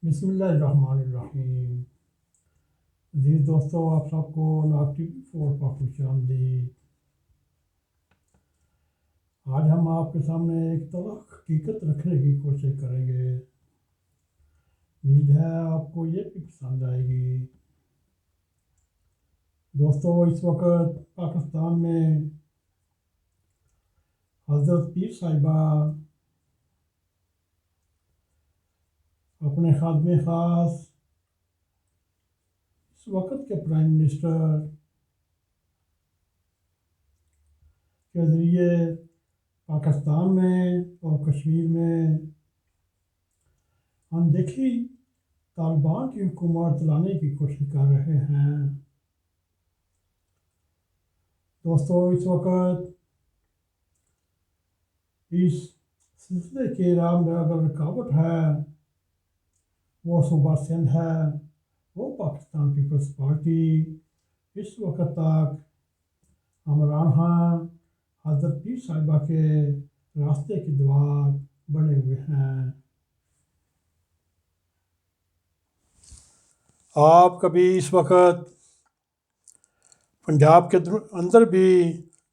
بسم اللہ الرحمن الرحیم۔ عزیز دوستو، آپ سب کو ناگ ٹی وی 4 پر خوش آمدید۔ آج ہم آپ کے سامنے ایک تلخ حقیقت رکھنے کی کوشش کریں گے۔ امید ہے آپ کو یہ بھی پسند آئے گی۔ دوستو، اس وقت پاکستان میں حضرت پیر صاحبہ اپنے خادم خاص اس وقت کے پرائم منسٹر کے ذریعے پاکستان میں اور کشمیر میں اندیکھی طالبان کی حکومت چلانے کی کوشش کر رہے ہیں۔ دوستو، اس وقت اس سلسلے کے راہ میں اگر رکاوٹ ہے وہ صوبہ سندھ ہے، وہ پاکستان پیپلز پارٹی اس وقت تک عمران خان حضرت پیر صاحبہ کے راستے کی دیوار بنے ہوئے ہیں۔ آپ کبھی اس وقت پنجاب کے اندر بھی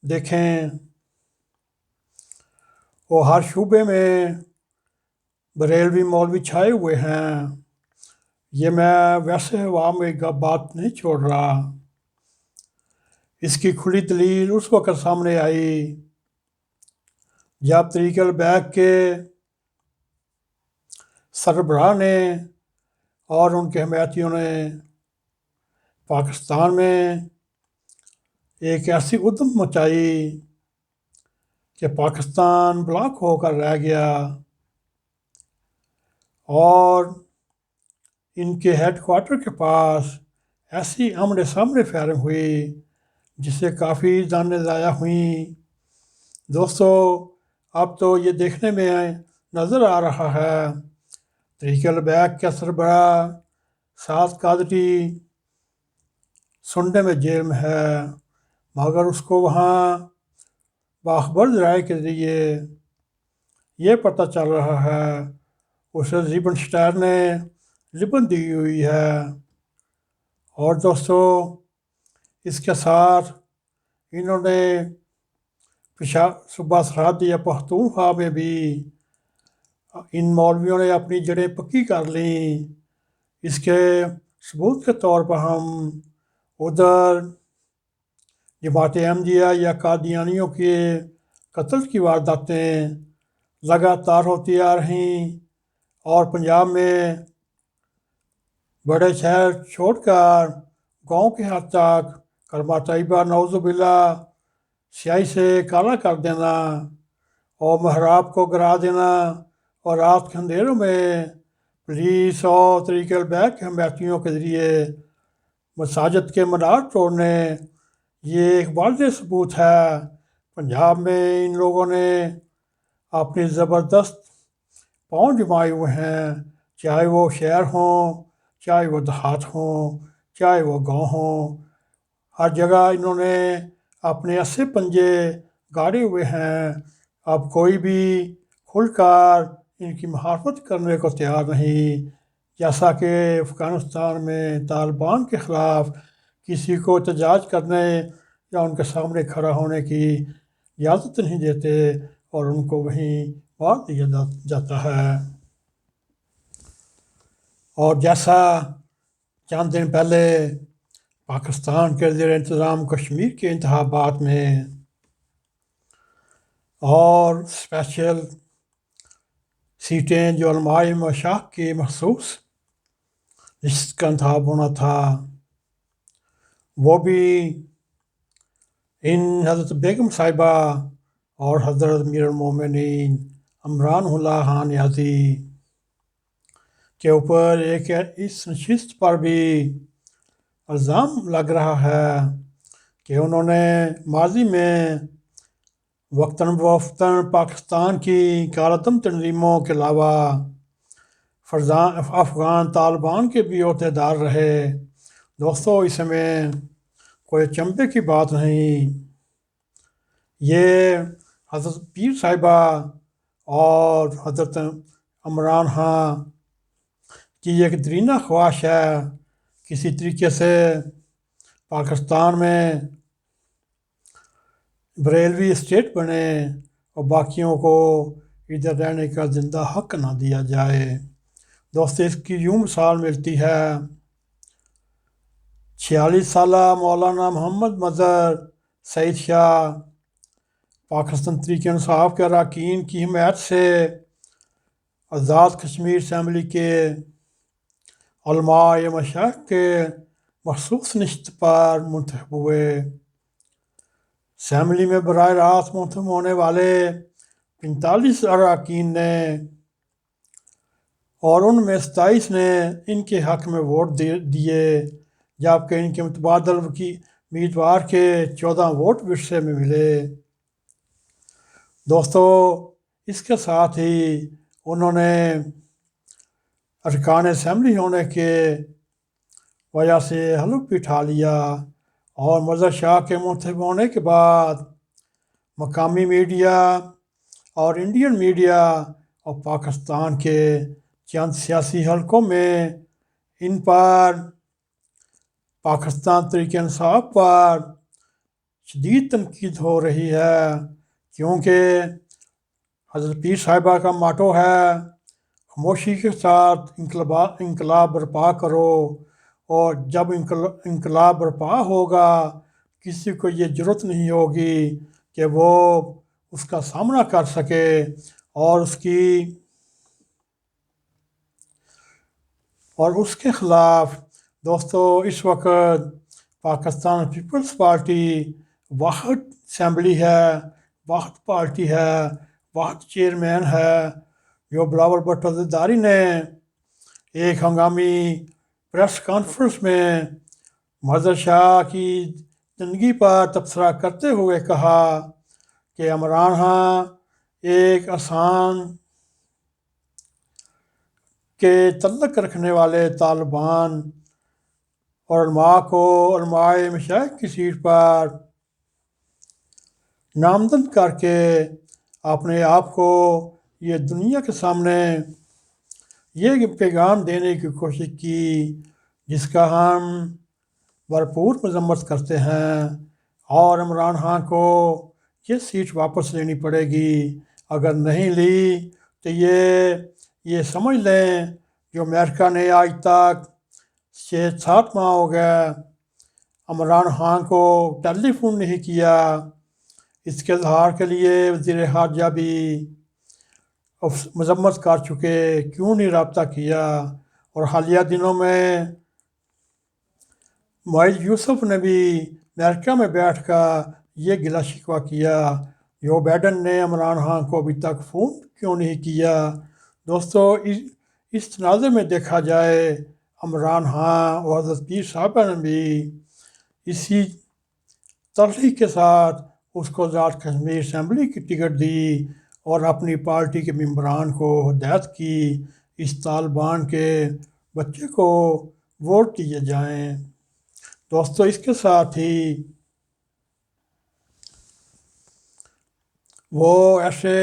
دیکھیں، وہ ہر شعبے میں بریلوی مولوی چھائے ہوئے ہیں۔ یہ میں ویسے عوام میں بات نہیں چھوڑ رہا، اس کی کھلی دلیل اس وقت سامنے آئی جب تحریک البیک کے سربراہ نے اور ان کے حمایتیوں نے پاکستان میں ایک ایسی ادھم مچائی کہ پاکستان بلاک ہو کر رہ گیا اور ان کے ہیڈ کوارٹر کے پاس ایسی آمنے سامنے فائرنگ ہوئی جس سے کافی جانیں ضائع ہوئیں۔ دوستو، اب تو یہ دیکھنے میں نظر آ رہا ہے تحریک البیک کے سربراہ سعد قادری سنڈے میں جیل میں ہے، مگر اس کو وہاں باخبر ذرائع کے ذریعے یہ پتہ چل رہا ہے اسے زیبن شٹائر نے لبن دی ہوئی ہے۔ اور دوستو، اس کے ساتھ انہوں نے صوبہ سرحد یا پختونخوا میں بھی ان مولویوں نے اپنی جڑیں پکی کر لیں۔ اس کے ثبوت کے طور پر ہم ادھر جماعت احمدیہ یا قادیانیوں کے قتل کی وارداتیں لگاتار ہوتی آ رہیں، اور پنجاب میں بڑے شہر چھوڑ کر گاؤں کے حد تک کلمہ طیبہ نعوذ باللہ سیاہی سے کالا کر دینا اور محراب کو گرا دینا، اور رات کے اندھیروں میں پولیس اور تحریک البیک کے حمایتیوں کے ذریعے مساجد کے مینار توڑنے، یہ ایک واضح ثبوت ہے پنجاب میں ان لوگوں نے اپنی زبردست پاؤں جمائے ہوئے ہیں، چاہے وہ شہر ہوں، چاہے وہ دیہات ہوں، چاہے وہ گاؤں ہوں، ہر جگہ انہوں نے اپنے اسے پنجے گاڑے ہوئے ہیں۔ اب کوئی بھی کھل کر ان کی مخالفت کرنے کو تیار نہیں، جیسا کہ افغانستان میں طالبان کے خلاف کسی کو احتجاج کرنے یا ان کے سامنے کھڑا ہونے کی اجازت نہیں دیتے اور ان کو وہیں مار دیا جاتا ہے۔ اور جیسا چند دن پہلے پاکستان کے زیر انتظام کشمیر کے انتخابات میں اور اسپیشل سیٹیں جو علماء مشاق کی مخصوص لسٹ کا انتخاب ہونا تھا، وہ بھی ان حضرت بیگم صاحبہ اور حضرت امیر المومنین عمران اللہ خان نیازی کے اوپر ایک اس نشست پر بھی الزام لگ رہا ہے کہ انہوں نے ماضی میں وقتاً فوقتاً پاکستان کی کالعدم تنظیموں کے علاوہ افغان طالبان کے بھی عہدیدار رہے۔ دوستو، اس میں کوئی چمبے کی بات نہیں، یہ حضرت پیر صاحبہ اور حضرت عمران خان کی ایک درینہ خواہش ہے کسی طریقے سے پاکستان میں بریلوی اسٹیٹ بنے اور باقیوں کو ادھر رہنے کا زندہ حق نہ دیا جائے۔ دوستو اس کی یوں مثال ملتی ہے 46 سالہ مولانا محمد مظہر سعید شاہ پاکستان تحریک انصاف کے اراکین کی حمایت سے آزاد کشمیر اسمبلی کے علماء مشائخ کے مخصوص نشست پر منتخب ہوئے۔ اسمبلی میں براہ راست منتخب ہونے والے 45 اراکین نے اور ان میں 27 نے ان کے حق میں ووٹ دیے، جبکہ ان کے متبادل امیدوار کے 14 ووٹ ورثے میں ملے۔ دوستو اس کے ساتھ ہی انہوں نے ارکان اسمبلی ہونے کے وجہ سے حلف بھی اٹھا لیا اور مظہر شاہ کے منتخب ہونے کے بعد مقامی میڈیا اور انڈین میڈیا اور پاکستان کے چند سیاسی حلقوں میں ان پر پاکستان تحریک انصاف پر شدید تنقید ہو رہی ہے، کیونکہ حضرت پیر صاحبہ کا ماٹو ہے خاموشی کے ساتھ انقلاب برپا کرو، اور جب انقلاب برپا ہوگا کسی کو یہ جرات نہیں ہوگی کہ وہ اس کا سامنا کر سکے اور اس کے خلاف۔ دوستو اس وقت پاکستان پیپلز پارٹی واحد اسمبلی ہے، واحد پارٹی ہے، واحد چیئرمین ہے، جو بلاول بھٹو زرداری نے ایک ہنگامی پریس کانفرنس میں مظہر شاہ کی زندگی پر تبصرہ کرتے ہوئے کہا کہ عمران خان ایک آسان کے تعلق رکھنے والے طالبان اور علماء کو علماء مشائخ کی سیٹ پر نامزد کر کے اپنے آپ کو یہ دنیا کے سامنے یہ پیغام دینے کی کوشش کی جس کا ہم بھرپور مذمت کرتے ہیں، اور عمران خان کو یہ سیٹ واپس لینی پڑے گی۔ اگر نہیں لی تو یہ سمجھ لیں جو امریکہ نے آج تک 6-7 ماہ ہو گئے عمران خان کو ٹیلی فون نہیں کیا۔ اس کے اظہار کے لیے وزیر خارجہ بھی مذمت کر چکے، کیوں نہیں رابطہ کیا؟ اور حالیہ دنوں میں معید یوسف نے بھی امریکہ میں بیٹھ کر یہ گلہ شکوہ کیا، جو بائیڈن نے عمران خان کو ابھی تک فون کیوں نہیں کیا؟ دوستو اس تناظر میں دیکھا جائے عمران خان اور حضرت پیر صاحبہ نے بھی اسی ترجیح کے ساتھ اس کو آزاد کشمیر اسمبلی کی ٹکٹ دی اور اپنی پارٹی کے ممبران کو ہدایت کی اس طالبان کے بچے کو ووٹ دیے جائیں۔ دوستو اس کے ساتھ ہی وہ ایسے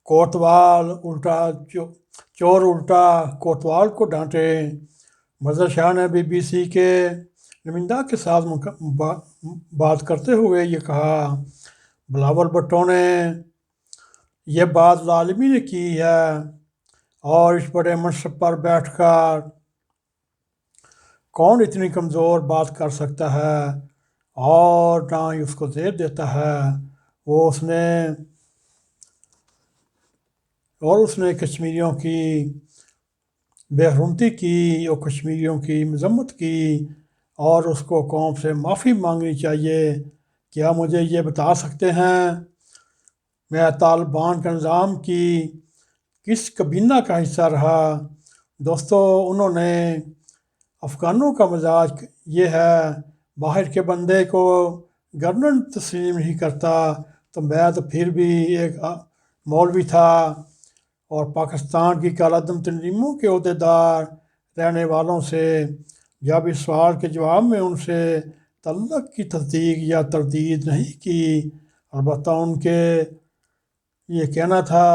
کوتوال الٹا چور الٹا کوتوال کو ڈانٹے۔ مظہر شاہ نے BBC کے نمائندہ کے ساتھ بات کرتے ہوئے یہ کہا، بلاول بھٹو نے یہ بات ظالمی نے کی ہے، اور اس بڑے منصب پر بیٹھ کر کون اتنی کمزور بات کر سکتا ہے اور نہ ہی اس کو زیر دیتا ہے۔ اس نے کشمیریوں کی بے حرمتی کی اور کشمیریوں کی مذمت کی، اور اس کو قوم سے معافی مانگنی چاہیے۔ کیا مجھے یہ بتا سکتے ہیں میں طالبان کے نظام کی کس کابینہ کا حصہ رہا؟ دوستو انہوں نے افغانوں کا مزاج یہ ہے، باہر کے بندے کو گورنر تسلیم نہیں کرتا، تو میں تو پھر بھی ایک مولوی تھا اور پاکستان کی کالعدم تنظیموں کے عہدیدار رہنے والوں سے جب اس سوال کے جواب میں ان سے تعلق کی تصدیق یا تردید نہیں کی، البتہ ان کے یہ کہنا تھا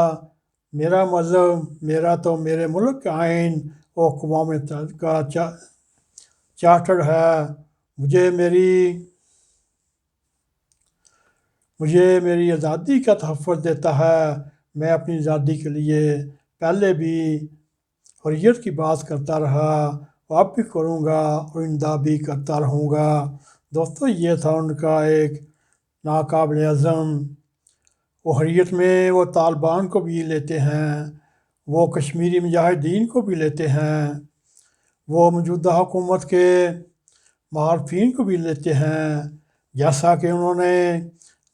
میرا مذہب، میرا تو میرے ملک کا آئین وہ اقوام متحدہ کا چارٹر ہے، مجھے میری آزادی کا تحفظ دیتا ہے۔ میں اپنی آزادی کے لیے پہلے بھی حریت کی بات کرتا رہا، اور اب بھی کروں گا، اور آئندہ بھی کرتا رہوں گا۔ دوستو، یہ تھا ان کا ایک ناقابل عزم۔ وہ حریت میں وہ طالبان کو بھی لیتے ہیں، وہ کشمیری مجاہدین کو بھی لیتے ہیں، وہ موجودہ حکومت کے محالفین کو بھی لیتے ہیں، جیسا کہ انہوں نے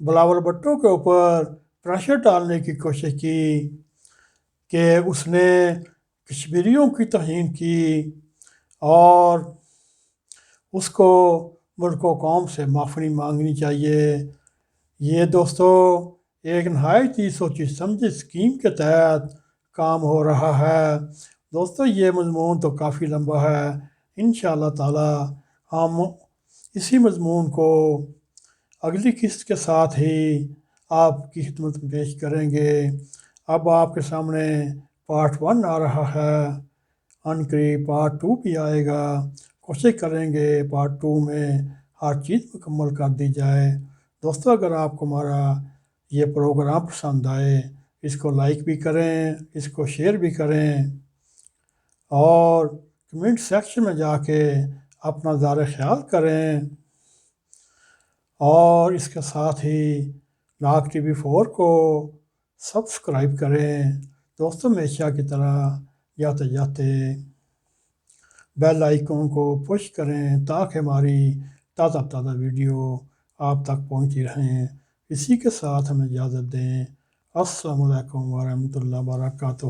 بلاول بھٹو کے اوپر پریشر ڈالنے کی کوشش کی کہ اس نے کشمیریوں کی توہین کی اور اس کو ملک و قوم سے معافی مانگنی چاہیے۔ یہ دوستو ایک نہایت ہی سوچی سمجھی اسکیم کے تحت کام ہو رہا ہے۔ دوستو، یہ مضمون تو کافی لمبا ہے، انشاءاللہ تعالی ہم اسی مضمون کو اگلی قسط کے ساتھ ہی آپ کی خدمت میں پیش کریں گے۔ اب آپ کے سامنے پارٹ 1 آ رہا ہے، ان قریب پارٹ 2 بھی آئے گا۔ کوشش کریں گے پارٹ 2 میں ہر چیز مکمل کر دی جائے۔ دوستو، اگر آپ کو ہمارا یہ پروگرام پسند آئے، اس کو لائک بھی کریں، اس کو شیئر بھی کریں، اور کمنٹ سیکشن میں جا کے اپنا اظہار خیال کریں، اور اس کے ساتھ ہی ناگ ٹی وی 4 کو سبسکرائب کریں۔ دوستو، ہمیشہ کی طرح جاتے بیل آئیکن کو پش کریں تاکہ ہماری تازہ ویڈیو آپ تک پہنچتی رہیں۔ اسی کے ساتھ ہمیں اجازت دیں۔ السلام علیکم ورحمۃ اللہ وبرکاتہ۔